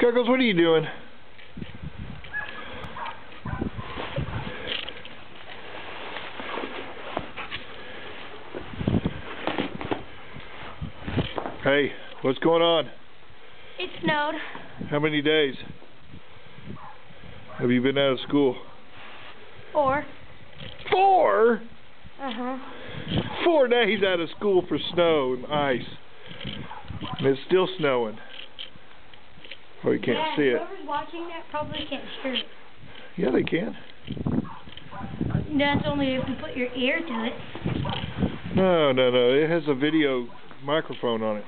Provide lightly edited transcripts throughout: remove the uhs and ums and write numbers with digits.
Scugles, what are you doing? Hey, what's going on? It snowed. How many days have you been out of school? 4. 4? Uh-huh. 4 days out of school for snow and ice. And it's still snowing. Oh, you can't see it. Whoever's watching that probably can't hear it. Yeah, they can. That's only if you put your ear to it. No. It has a video microphone on it.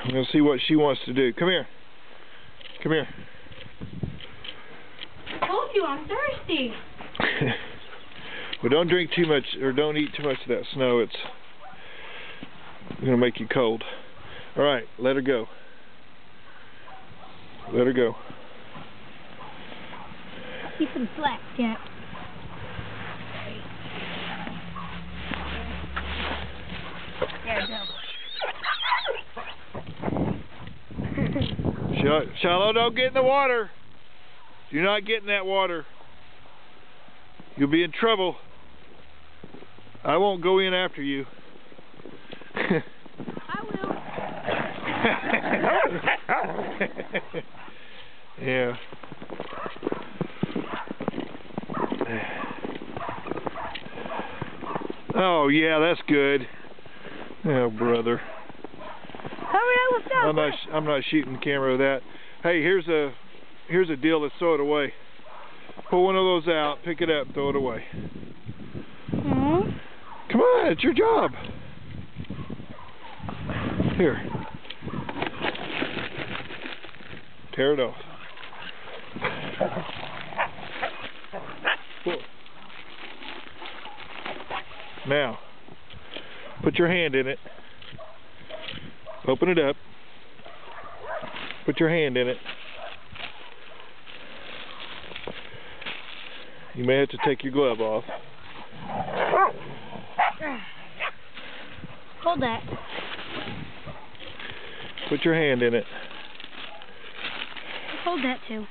I'm going to see what she wants to do. Come here. Come here. I told you I'm thirsty. Well, don't drink too much, or don't eat too much of that snow. It's going to make you cold. All right, let her go. Let her go. I see some slack, Jack. There you go. Shiloh, don't get in the water. Do not get in that water. You'll be in trouble. I won't go in after you. I will. Yeah. Oh yeah, that's good. Oh brother. Hurry up with that. I'm not shooting the camera with that. Hey, here's a deal. Let's throw it away. Pull one of those out, pick it up, throw it away. Hmm? Come on, it's your job. Here. Tear it off. Pull. Now, put your hand in it. Open it up. Put your hand in it. You may have to take your glove off. Hold that. Put your hand in it. Hold that too.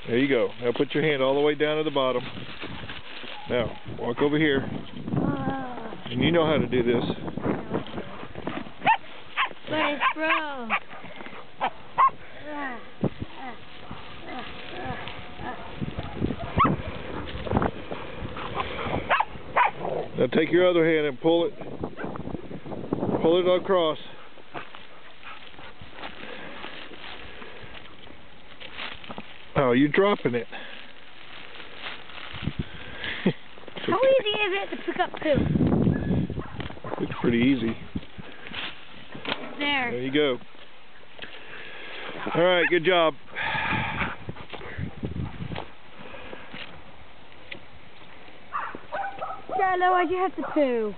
There you go. Now put your hand all the way down to the bottom. Now, walk over here. And you know how to do this. But it's froze. Now take your other hand and pull it. Pull it across. Oh, you're dropping it. How easy is it to pick up poop? It's pretty easy. There. There you go. All right, good job. Shiloh, why'd you have to poo?